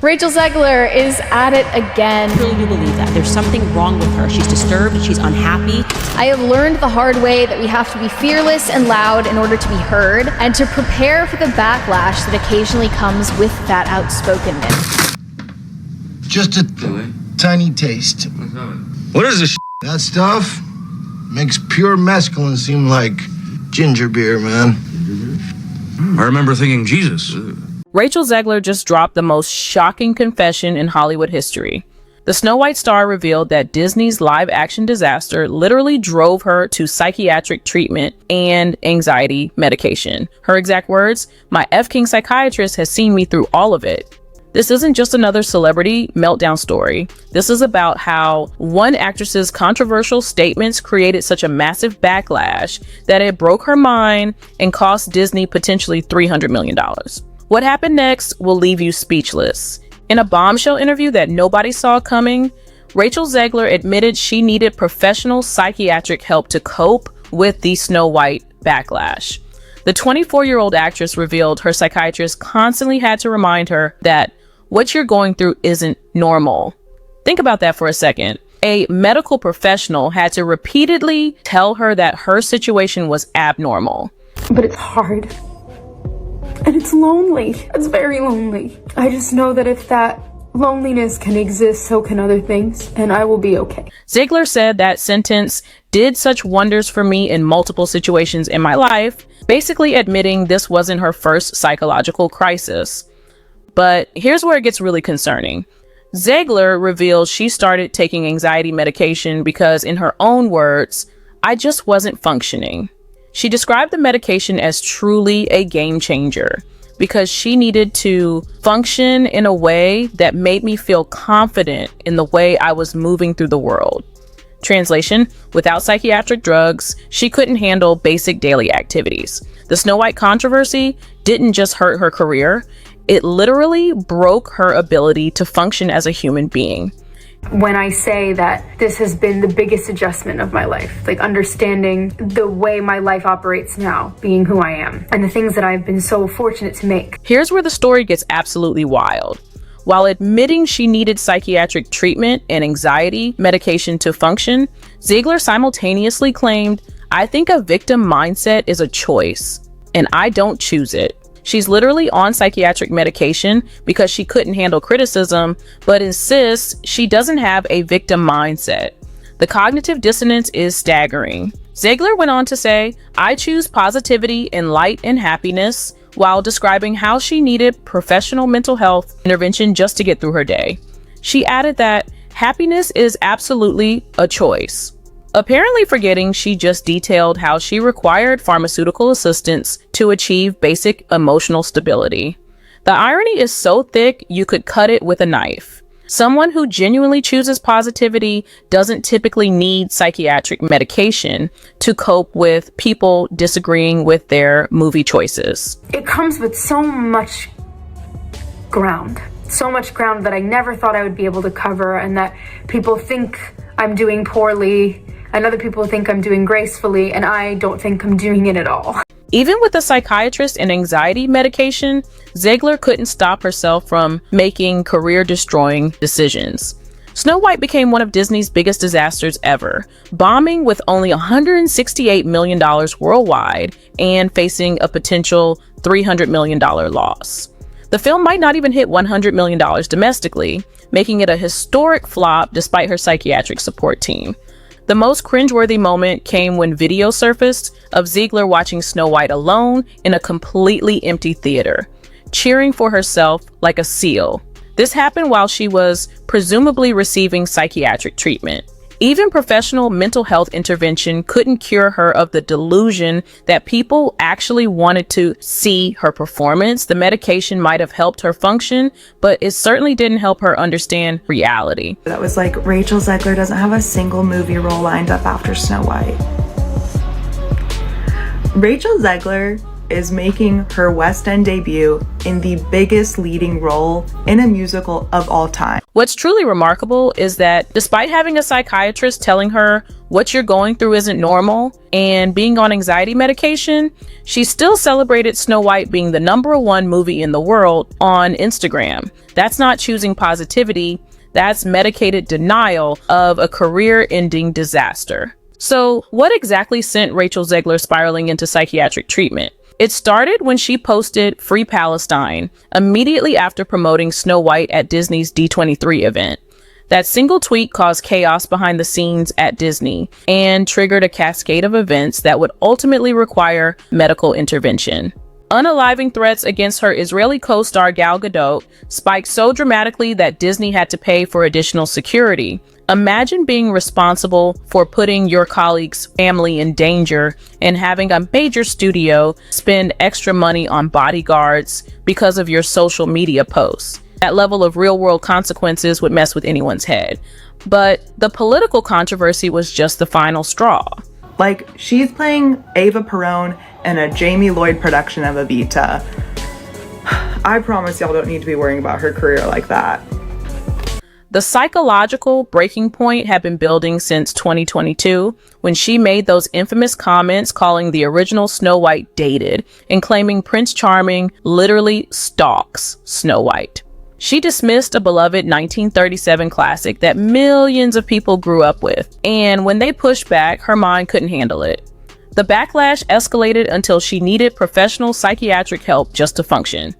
Rachel Zegler is at it again. I really do believe that. There's something wrong with her. She's disturbed, she's unhappy. I have learned the hard way that we have to be fearless and loud in order to be heard, and to prepare for the backlash that occasionally comes with that outspokenness. Just a tiny taste. What is this? That stuff makes pure mescaline seem like ginger beer, man. I remember thinking Jesus. Rachel Zegler just dropped the most shocking confession in Hollywood history. The Snow White star revealed that Disney's live-action disaster literally drove her to psychiatric treatment and anxiety medication. Her exact words, "My F-King psychiatrist has seen me through all of it." This isn't just another celebrity meltdown story. This is about how one actress's controversial statements created such a massive backlash that it broke her mind and cost Disney potentially $300 million. What happened next will leave you speechless. In a bombshell interview that nobody saw coming, Rachel Zegler admitted she needed professional psychiatric help to cope with the Snow White backlash. The 24-year-old actress revealed her psychiatrist constantly had to remind her that what you're going through isn't normal. Think about that for a second. A medical professional had to repeatedly tell her that her situation was abnormal. But it's hard. And it's lonely. It's very lonely. I just know that if that loneliness can exist, so can other things, and I will be okay. Zegler said that sentence did such wonders for me in multiple situations in my life, basically admitting this wasn't her first psychological crisis. But here's where it gets really concerning. Zegler revealed she started taking anxiety medication because, in her own words, "I just wasn't functioning." She described the medication as truly a game changer because she needed to function in a way that made me feel confident in the way I was moving through the world. Translation, without psychiatric drugs, she couldn't handle basic daily activities. The Snow White controversy didn't just hurt her career, it literally broke her ability to function as a human being. When I say that this has been the biggest adjustment of my life, like understanding the way my life operates now, being who I am, and the things that I've been so fortunate to make. Here's where the story gets absolutely wild. While admitting she needed psychiatric treatment and anxiety medication to function, Zegler simultaneously claimed, "I think a victim mindset is a choice, and I don't choose it." She's literally on psychiatric medication because she couldn't handle criticism, but insists she doesn't have a victim mindset. The cognitive dissonance is staggering. Zegler went on to say, "I choose positivity and light and happiness," while describing how she needed professional mental health intervention just to get through her day. She added that happiness is absolutely a choice, apparently forgetting she just detailed how she required pharmaceutical assistance to achieve basic emotional stability. The irony is so thick you could cut it with a knife. Someone who genuinely chooses positivity doesn't typically need psychiatric medication to cope with people disagreeing with their movie choices. It comes with so much ground that I never thought I would be able to cover, and that people think I'm doing poorly, and other people think I'm doing gracefully, and I don't think I'm doing it at all. Even with a psychiatrist and anxiety medication, Zegler couldn't stop herself from making career-destroying decisions. Snow White became one of Disney's biggest disasters ever, bombing with only $168 million worldwide and facing a potential $300 million loss. The film might not even hit $100 million domestically, making it a historic flop despite her psychiatric support team. The most cringeworthy moment came when video surfaced of Zegler watching Snow White alone in a completely empty theater, cheering for herself like a seal. This happened while she was presumably receiving psychiatric treatment. Even professional mental health intervention couldn't cure her of the delusion that people actually wanted to see her performance. The medication might have helped her function, but it certainly didn't help her understand reality. That was like, Rachel Zegler doesn't have a single movie role lined up after Snow White. Rachel Zegler is making her West End debut in the biggest leading role in a musical of all time. What's truly remarkable is that despite having a psychiatrist telling her what you're going through isn't normal, and being on anxiety medication, she still celebrated Snow White being the #1 movie in the world on Instagram. That's not choosing positivity, that's medicated denial of a career-ending disaster. So what exactly sent Rachel Zegler spiraling into psychiatric treatment? It started when she posted Free Palestine immediately after promoting Snow White at Disney's D23 event. That single tweet caused chaos behind the scenes at Disney and triggered a cascade of events that would ultimately require medical intervention. Unaliving threats against her Israeli co-star Gal Gadot spiked so dramatically that Disney had to pay for additional security. Imagine being responsible for putting your colleague's family in danger and having a major studio spend extra money on bodyguards because of your social media posts. That level of real-world consequences would mess with anyone's head. But the political controversy was just the final straw. Like, she's playing Ava Perón in a Jamie Lloyd production of Evita. I promise y'all don't need to be worrying about her career like that. The psychological breaking point had been building since 2022, when she made those infamous comments calling the original Snow White dated and claiming Prince Charming literally stalks Snow White. She dismissed a beloved 1937 classic that millions of people grew up with, and when they pushed back, her mind couldn't handle it. The backlash escalated until she needed professional psychiatric help just to function.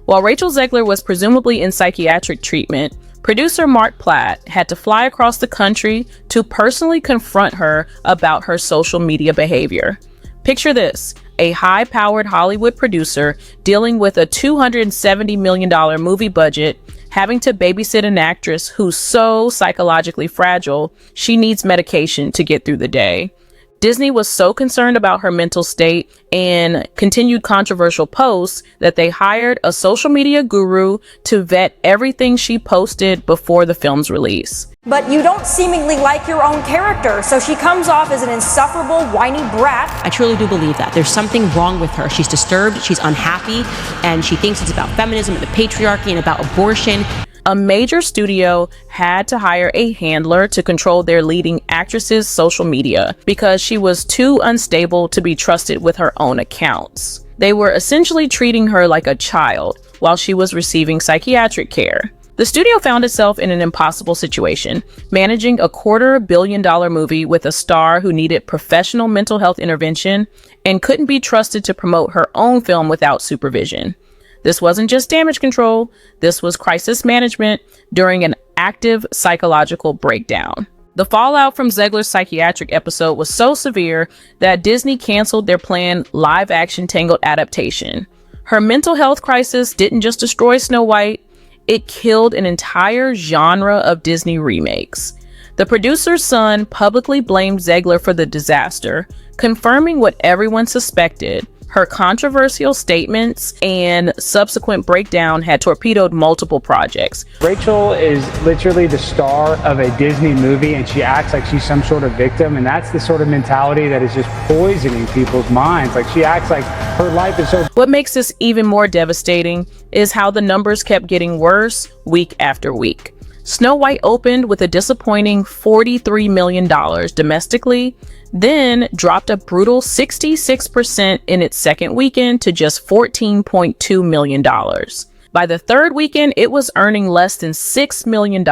While Rachel Zegler was presumably in psychiatric treatment, producer Mark Platt had to fly across the country to personally confront her about her social media behavior. Picture this: a high-powered Hollywood producer dealing with a $270 million movie budget, having to babysit an actress who's so psychologically fragile, she needs medication to get through the day. Disney was so concerned about her mental state and continued controversial posts that they hired a social media guru to vet everything she posted before the film's release. But you don't seemingly like your own character, so she comes off as an insufferable, whiny brat. I truly do believe that. There's something wrong with her. She's disturbed, she's unhappy, and she thinks it's about feminism and the patriarchy and about abortion. A major studio had to hire a handler to control their leading actress's social media because she was too unstable to be trusted with her own accounts. They were essentially treating her like a child while she was receiving psychiatric care. The studio found itself in an impossible situation, managing a $250 million movie with a star who needed professional mental health intervention and couldn't be trusted to promote her own film without supervision. This wasn't just damage control, this was crisis management during an active psychological breakdown. The fallout from Zegler's psychiatric episode was so severe that Disney canceled their planned live-action Tangled adaptation. Her mental health crisis didn't just destroy Snow White, it killed an entire genre of Disney remakes. The producer's son publicly blamed Zegler for the disaster, confirming what everyone suspected. Her controversial statements and subsequent breakdown had torpedoed multiple projects. Rachel is literally the star of a Disney movie and she acts like she's some sort of victim, and that's the sort of mentality that is just poisoning people's minds. Like, she acts like her life is so... What makes this even more devastating is how the numbers kept getting worse week after week. Snow White opened with a disappointing $43 million domestically, then dropped a brutal 66% in its second weekend to just $14.2 million. By the third weekend, it was earning less than $6 million,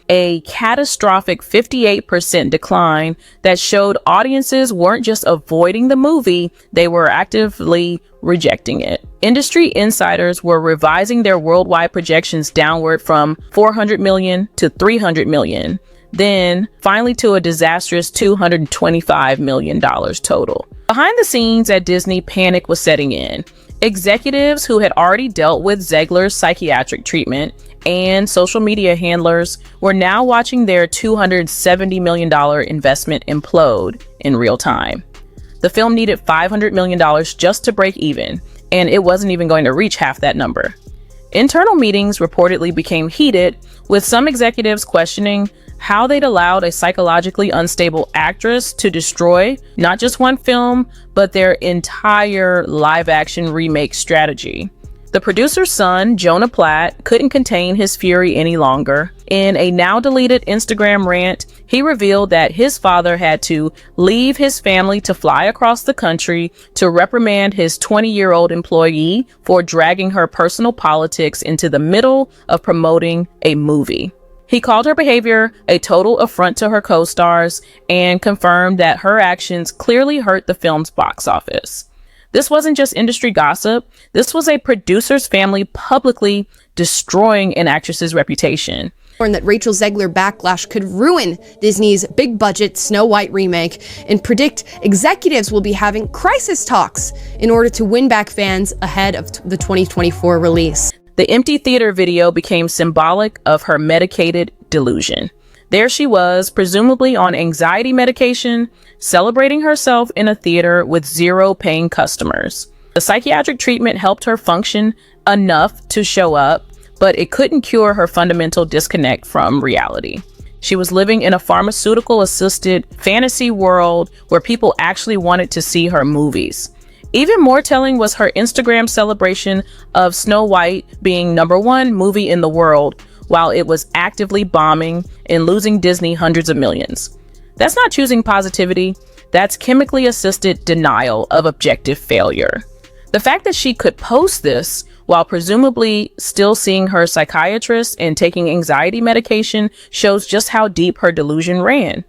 a catastrophic 58% decline that showed audiences weren't just avoiding the movie, they were actively rejecting it. Industry insiders were revising their worldwide projections downward from $400 million to $300 million, then finally to a disastrous $225 million total. Behind the scenes at Disney, panic was setting in. Executives who had already dealt with Zegler's psychiatric treatment and social media handlers were now watching their $270 million investment implode in real time. The film needed $500 million just to break even, and it wasn't even going to reach half that number. Internal meetings reportedly became heated, with some executives questioning how they'd allowed a psychologically unstable actress to destroy not just one film, but their entire live-action remake strategy. The producer's son, Jonah Platt, couldn't contain his fury any longer. In a now-deleted Instagram rant, he revealed that his father had to leave his family to fly across the country to reprimand his 20-year-old employee for dragging her personal politics into the middle of promoting a movie. He called her behavior a total affront to her co-stars and confirmed that her actions clearly hurt the film's box office. This wasn't just industry gossip. This was a producer's family publicly destroying an actress's reputation. And that Rachel Zegler backlash could ruin Disney's big-budget Snow White remake, and predict executives will be having crisis talks in order to win back fans ahead of the 2024 release. The empty theater video became symbolic of her medicated delusion. There she was, presumably on anxiety medication, celebrating herself in a theater with 0 paying customers. The psychiatric treatment helped her function enough to show up, but it couldn't cure her fundamental disconnect from reality. She was living in a pharmaceutical-assisted fantasy world where people actually wanted to see her movies. Even more telling was her Instagram celebration of Snow White being #1 movie in the world, while it was actively bombing and losing Disney hundreds of millions. That's not choosing positivity, that's chemically assisted denial of objective failure. The fact that she could post this while presumably still seeing her psychiatrist and taking anxiety medication shows just how deep her delusion ran.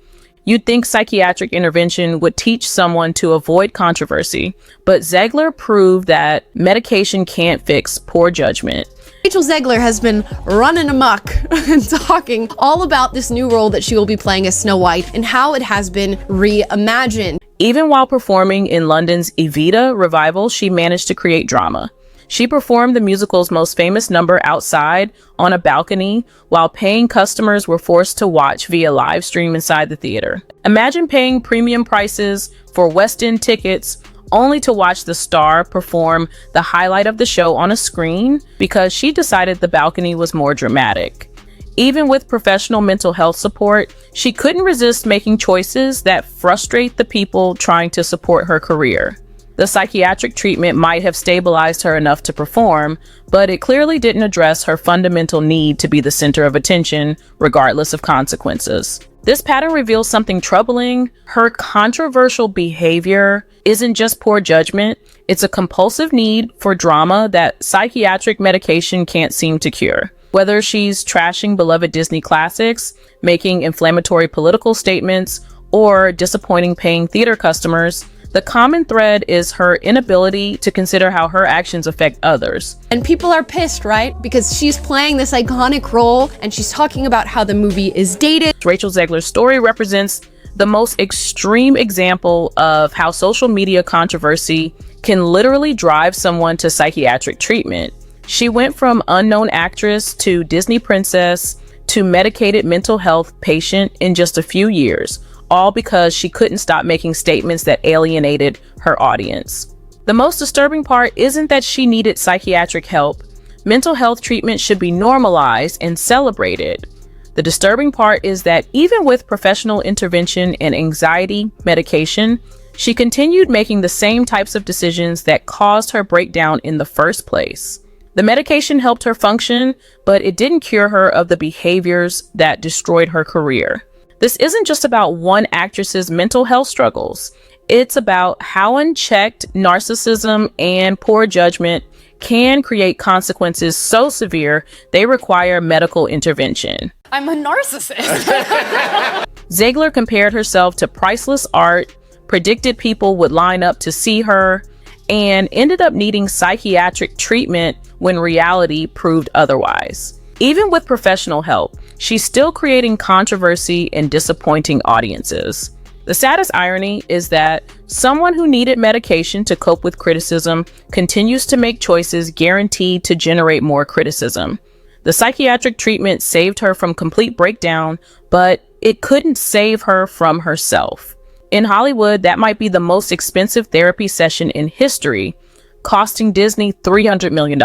You'd think psychiatric intervention would teach someone to avoid controversy, but Zegler proved that medication can't fix poor judgment. Rachel Zegler has been running amok and talking all about this new role that she will be playing as Snow White and how it has been reimagined. Even while performing in London's Evita revival, she managed to create drama. She performed the musical's most famous number outside on a balcony while paying customers were forced to watch via live stream inside the theater. Imagine paying premium prices for West End tickets only to watch the star perform the highlight of the show on a screen because she decided the balcony was more dramatic. Even with professional mental health support, she couldn't resist making choices that frustrate the people trying to support her career. The psychiatric treatment might have stabilized her enough to perform, but it clearly didn't address her fundamental need to be the center of attention, regardless of consequences. This pattern reveals something troubling. Her controversial behavior isn't just poor judgment, it's a compulsive need for drama that psychiatric medication can't seem to cure. Whether she's trashing beloved Disney classics, making inflammatory political statements, or disappointing paying theater customers, the common thread is her inability to consider how her actions affect others. And people are pissed, right? Because she's playing this iconic role and she's talking about how the movie is dated. Rachel Zegler's story represents the most extreme example of how social media controversy can literally drive someone to psychiatric treatment. She went from unknown actress to Disney princess to medicated mental health patient in just a few years, all because she couldn't stop making statements that alienated her audience. The most disturbing part isn't that she needed psychiatric help. Mental health treatment should be normalized and celebrated. The disturbing part is that even with professional intervention and anxiety medication, she continued making the same types of decisions that caused her breakdown in the first place. The medication helped her function, but it didn't cure her of the behaviors that destroyed her career. This isn't just about one actress's mental health struggles. It's about how unchecked narcissism and poor judgment can create consequences so severe they require medical intervention. I'm a narcissist. Zegler compared herself to priceless art, predicted people would line up to see her, and ended up needing psychiatric treatment when reality proved otherwise. Even with professional help, she's still creating controversy and disappointing audiences. The saddest irony is that someone who needed medication to cope with criticism continues to make choices guaranteed to generate more criticism. The psychiatric treatment saved her from complete breakdown, but it couldn't save her from herself. In Hollywood, that might be the most expensive therapy session in history, costing Disney $300 million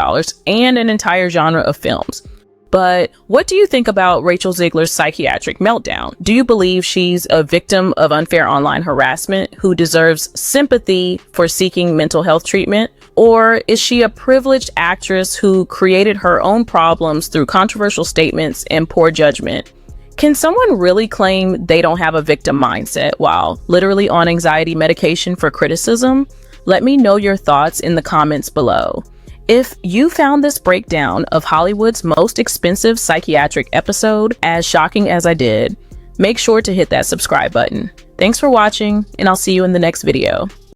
and an entire genre of films. But what do you think about Rachel Zegler's psychiatric meltdown? Do you believe she's a victim of unfair online harassment who deserves sympathy for seeking mental health treatment? Or is she a privileged actress who created her own problems through controversial statements and poor judgment? Can someone really claim they don't have a victim mindset while literally on anxiety medication for criticism? Let me know your thoughts in the comments below. If you found this breakdown of Hollywood's most expensive psychiatric episode as shocking as I did, make sure to hit that subscribe button. Thanks for watching, and I'll see you in the next video.